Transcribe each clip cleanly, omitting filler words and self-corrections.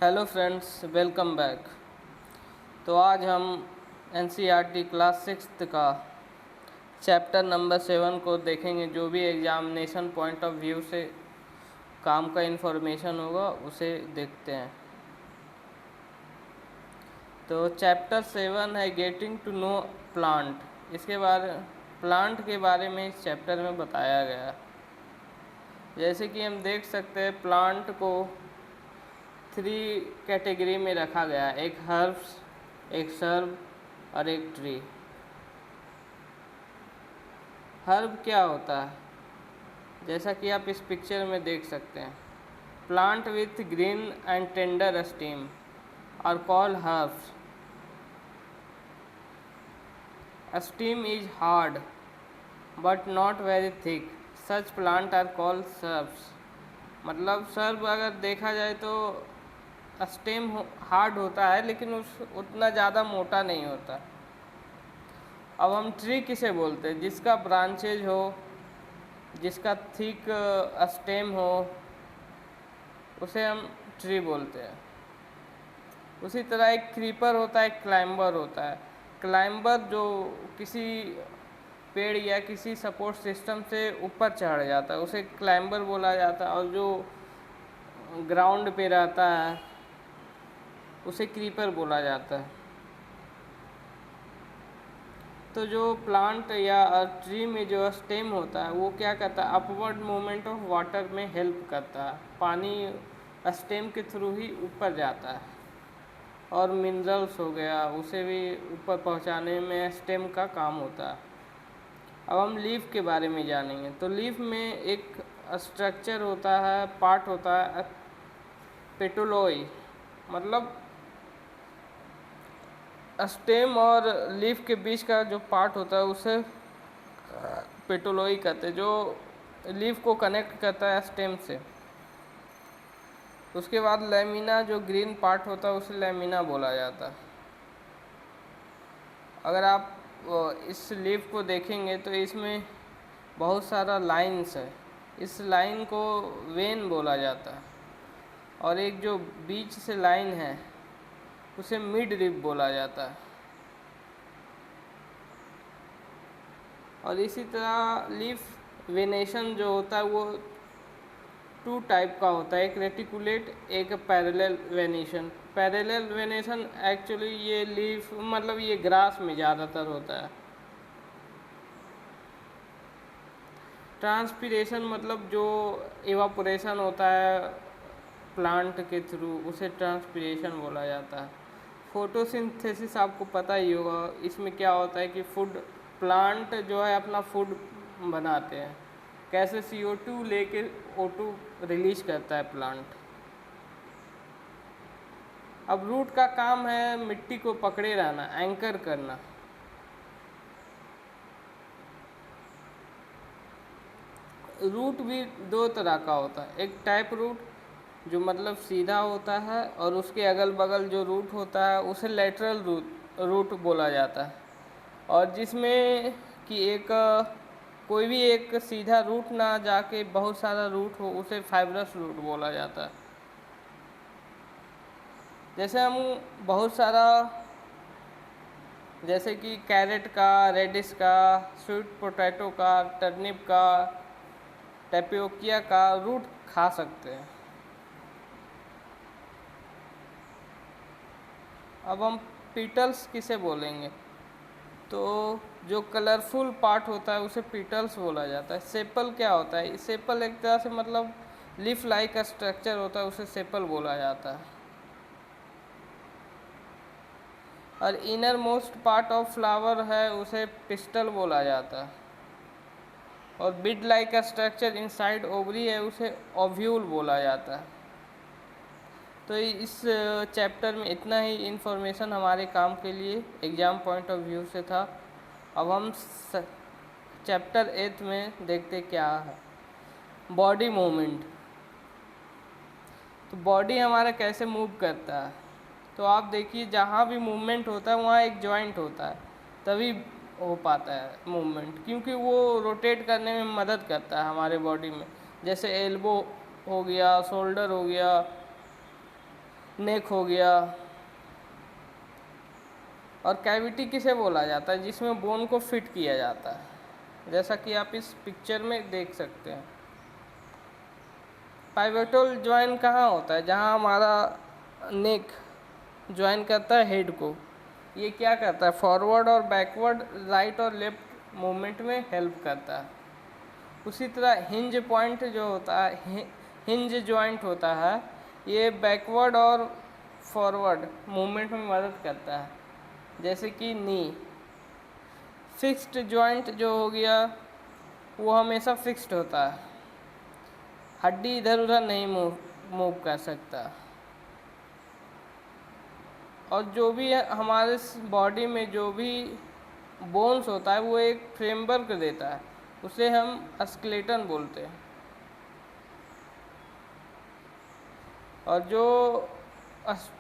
Hello friends, welcome back. तो आज हम एनसीईआरटी क्लास 6 का चैप्टर नंबर 7 को देखेंगे। जो भी एग्जामिनेशन पॉइंट ऑफ व्यू से काम का इन्फॉर्मेशन होगा उसे देखते हैं। तो चैप्टर 7 है getting to know plant. Plant के बारे में इस चैप्टर में बताया गया है। जैसे कि हम देख सकते हैं, प्लांट को 3 कैटेगरी में रखा गया है, एक हर्ब्स, एक सर्ब और एक ट्री। हर्ब क्या होता है? जैसा कि आप इस पिक्चर में देख सकते हैं, plant with green and tender stem are called herbs. Stem is hard but not very thick, such plant are called shrubs. मतलब सर्ब अगर देखा जाए तो स्टेम हार्ड होता है, लेकिन उतना ज़्यादा मोटा नहीं होता। अब हम ट्री किसे बोलते हैं? जिसका ब्रांचेज हो, जिसका थिक स्टेम हो, उसे हम ट्री बोलते हैं। उसी तरह एक क्रीपर होता है, एक क्लाइंबर होता है। क्लाइंबर जो किसी पेड़ या किसी सपोर्ट सिस्टम से ऊपर चढ़ जाता है उसे क्लाइंबर बोला जाता है, और जो ग्राउंड पे रहता है उसे क्रीपर बोला जाता है। तो जो प्लांट या ट्री में जो स्टेम होता है वो क्या करता है? अपवर्ड मूवमेंट ऑफ वाटर में हेल्प करता है। पानी स्टेम के थ्रू ही ऊपर जाता है, और मिनरल्स हो गया उसे भी ऊपर पहुंचाने में स्टेम का काम होता है। अब हम लीफ के बारे में जानेंगे। तो लीफ में एक स्ट्रक्चर होता है, पार्ट होता है पेटोलोई। मतलब स्टेम और लीफ के बीच का जो पार्ट होता है उसे पेटोलोई कहते हैं, जो लीफ को कनेक्ट करता है स्टेम से। उसके बाद लैमिना, जो ग्रीन पार्ट होता है उसे लैमिना बोला जाता है। अगर आप इस लीफ को देखेंगे तो इसमें बहुत सारा लाइंस है। इस लाइन को वेन बोला जाता है, और एक जो बीच से लाइन है उसे मिड रिब बोला जाता है। और इसी तरह लीफ वेनेशन जो होता है वो 2 टाइप का होता है, एक रेटिकुलेट, एक parallel venation. Parallel venation actually ये लीफ मतलब ये ग्रास में ज़्यादातर होता है। ट्रांसपीरेशन मतलब जो इवापोरेशन होता है प्लांट के थ्रू उसे ट्रांसपीरेशन बोला जाता है। फोटोसिंथेसिस आपको पता ही होगा। इसमें क्या होता है कि प्लांट जो है अपना फूड बनाते हैं। कैसे? CO2 लेके O2 रिलीज करता है प्लांट। अब रूट का काम है मिट्टी को पकड़े रहना, एंकर करना। रूट भी 2 तरह का होता है, एक टाइप रूट जो मतलब सीधा होता है, और उसके अगल बगल जो रूट होता है उसे लेटरल रूट बोला जाता है। और जिसमें कि एक कोई भी एक सीधा रूट ना जाके बहुत सारा रूट हो उसे फाइब्रस रूट बोला जाता है। जैसे हम बहुत सारा, जैसे कि कैरेट का, रेडिश का, स्वीट पोटैटो का, टर्निप का, टेपियोकिया का रूट खा सकते हैं। अब हम पीटल्स किसे बोलेंगे? तो जो कलरफुल पार्ट होता है उसे पीटल्स बोला जाता है। सेपल क्या होता है? सेपल एक तरह से मतलब लीफ लाइक स्ट्रक्चर होता है, उसे सेपल बोला जाता है। और inner most part of flower है उसे पिस्टल बोला जाता है। और bid like structure inside ovary है उसे ओव्यूल बोला जाता है। तो इस चैप्टर में इतना ही इन्फॉर्मेशन हमारे काम के लिए एग्ज़ाम पॉइंट ऑफ व्यू से था। अब हम चैप्टर 8 में देखते क्या है, बॉडी मूवमेंट। तो बॉडी हमारा कैसे मूव करता है? तो आप देखिए, जहाँ भी मूवमेंट होता है वहाँ एक जॉइंट होता है, तभी हो पाता है मूवमेंट, क्योंकि वो रोटेट करने में मदद करता है हमारे बॉडी में। जैसे एल्बो हो गया, शोल्डर हो गया, नेक हो गया। और कैविटी किसे बोला जाता है? जिसमें बोन को फिट किया जाता है, जैसा कि आप इस पिक्चर में देख सकते हैं। पाइवोटल ज्वाइन कहाँ होता है? जहाँ हमारा नेक ज्वाइन करता है हेड को। ये क्या करता है? फॉरवर्ड और बैकवर्ड, राइट और लेफ्ट मूवमेंट में हेल्प करता है। उसी तरह हिंज पॉइंट जो होता है, हिंज जॉइंट होता है, ये बैकवर्ड और फॉरवर्ड मूवमेंट में मदद करता है, जैसे कि नी। फिक्स्ड जॉइंट जो हो गया वो हमेशा फिक्स्ड होता है, हड्डी इधर उधर नहीं मूव कर सकता। और जो भी हमारे बॉडी में जो भी बोन्स होता है वो एक फ्रेमवर्क देता है, उसे हम स्केलेटन बोलते हैं। और जो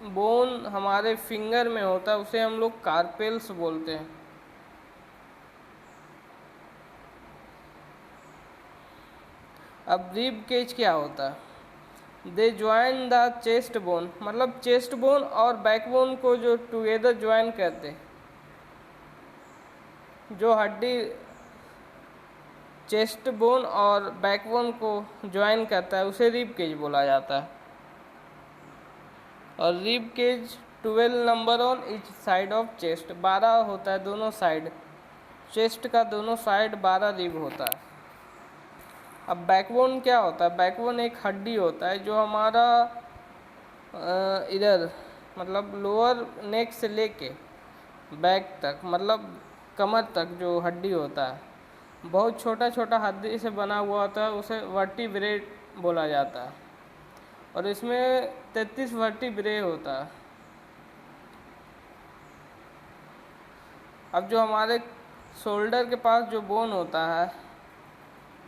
बोन हमारे फिंगर में होता है उसे हम लोग कार्पेल्स बोलते हैं। अब रिब केज क्या होता है? They join the chest bone, मतलब चेस्ट बोन और बैक बोन को जो टुगेदर ज्वाइन करते, जो हड्डी चेस्ट बोन और बैक बोन को ज्वाइन करता है उसे रिब केज बोला जाता है। और rib cage 12 number on each side of chest, 12 होता है दोनों साइड, चेस्ट का दोनों साइड 12 रिब होता है। अब बैकबोन क्या होता है? बैकबोन एक हड्डी होता है जो हमारा इधर मतलब लोअर नेक से लेके बैक तक, मतलब कमर तक जो हड्डी होता है, बहुत छोटा छोटा हड्डी से बना हुआ होता है, उसे वर्टिब्रेट बोला जाता है। और इसमें 33 वर्टिब्रे होता है। अब जो हमारे शोल्डर के पास जो बोन होता है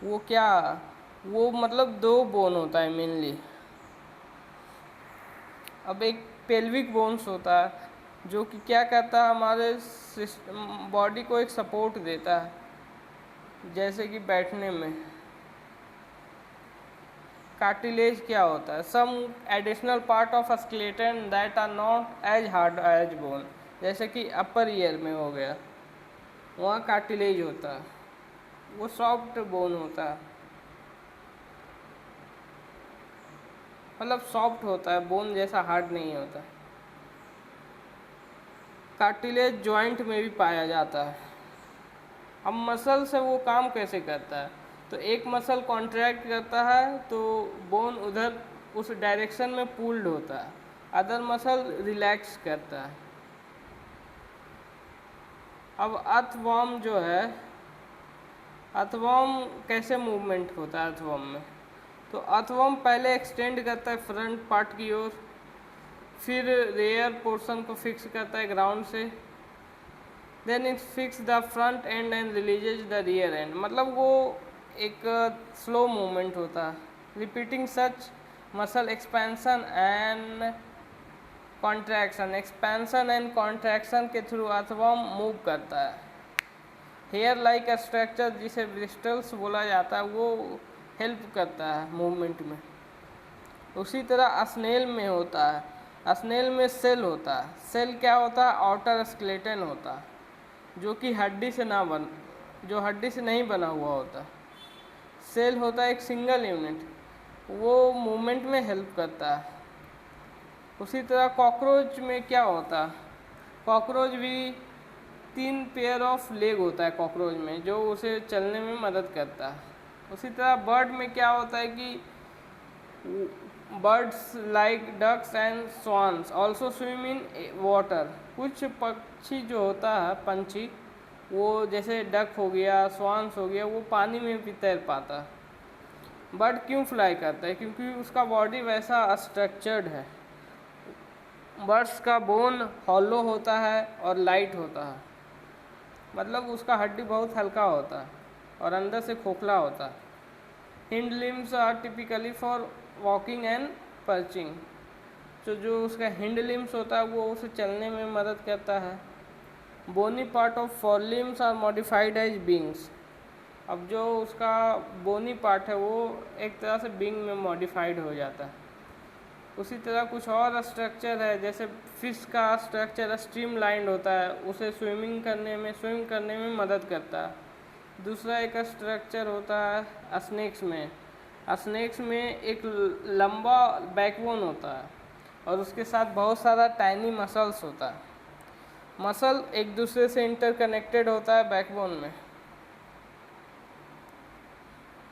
वो क्या, वो मतलब 2 बोन होता है मेनली। अब एक पेल्विक बोन्स होता है जो कि क्या करता है, हमारे बॉडी को एक सपोर्ट देता है, जैसे कि बैठने में। कार्टिलेज क्या होता है? Some additional part of skeleton that are not as hard as bone, जैसे कि अपर ईयर में हो गया, वहाँ कार्टिलेज होता है, वो सॉफ्ट बोन होता है, मतलब सॉफ्ट होता है, बोन जैसा हार्ड नहीं होता। कार्टिलेज जॉइंट में भी पाया जाता है। अब मसल से वो काम कैसे करता है? तो एक मसल कॉन्ट्रैक्ट करता है तो बोन उधर उस डायरेक्शन में पुल्ड होता है, अदर मसल रिलैक्स करता है। अब अर्थवॉर्म जो है, अर्थवॉर्म कैसे मूवमेंट होता है अर्थवॉर्म में? तो अर्थवॉर्म पहले एक्सटेंड करता है फ्रंट पार्ट की ओर, फिर रेयर पोर्शन को फिक्स करता है ग्राउंड से, then it fix the front end and releases the rear end, मतलब वो एक स्लो मूवमेंट होता है। Repeating such muscle expansion and contraction, expansion and contraction के थ्रू अर्थवॉर्म मूव करता है। हेयर लाइक स्ट्रक्चर जिसे ब्रिस्टल्स बोला जाता है वो हेल्प करता है मूवमेंट में। उसी तरह स्नेल में होता है, स्नेल में सेल होता है। सेल क्या होता है? आउटर स्केलेटन होता है जो कि हड्डी से ना बन, जो हड्डी से नहीं बना हुआ होता। सेल होता है एक सिंगल यूनिट, वो मूवमेंट में हेल्प करता है। उसी तरह कॉकरोच में क्या होता है? कॉकरोच भी 3 पेयर ऑफ लेग होता है कॉकरोच में, जो उसे चलने में मदद करता है। उसी तरह बर्ड में क्या होता है कि birds like ducks and swans also swim in water, कुछ पक्षी जो होता है पंछी, वो जैसे डक हो गया, स्वान्स हो गया, वो पानी में भी तैर पाता है। बर्ड क्यों फ्लाई करता है? क्योंकि उसका बॉडी वैसा स्ट्रक्चर्ड है। बर्ड्स का बोन हॉलो होता है और लाइट होता है, मतलब उसका हड्डी बहुत हल्का होता है और अंदर से खोखला होता है। Hind limbs are typically for walking and perching, तो जो उसका हिंड लिम्स होता है वो उसे चलने में मदद करता है। Bony part of fore limbs are modified as wings, अब जो उसका बोनी पार्ट है वो एक तरह से बिंग में मॉडिफाइड हो जाता है। उसी तरह कुछ और स्ट्रक्चर है, जैसे फिश का स्ट्रक्चर स्ट्रीमलाइंड होता है, उसे स्विम करने में मदद करता है। दूसरा एक स्ट्रक्चर होता है स्नेक्स में एक लंबा बैकबोन होता है और उसके साथ बहुत सारा टाइनी मसल्स होता है। मसल एक दूसरे से इंटरकनेक्टेड होता है बैकबोन में,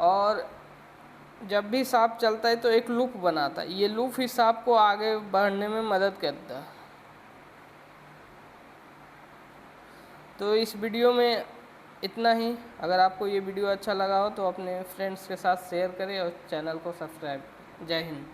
और जब भी सांप चलता है तो एक लूप बनाता है। ये लूप ही सांप को आगे बढ़ने में मदद करता है। तो इस वीडियो में इतना ही। अगर आपको ये वीडियो अच्छा लगा हो तो अपने फ्रेंड्स के साथ शेयर करें और चैनल को सब्सक्राइब करें। जय हिंद।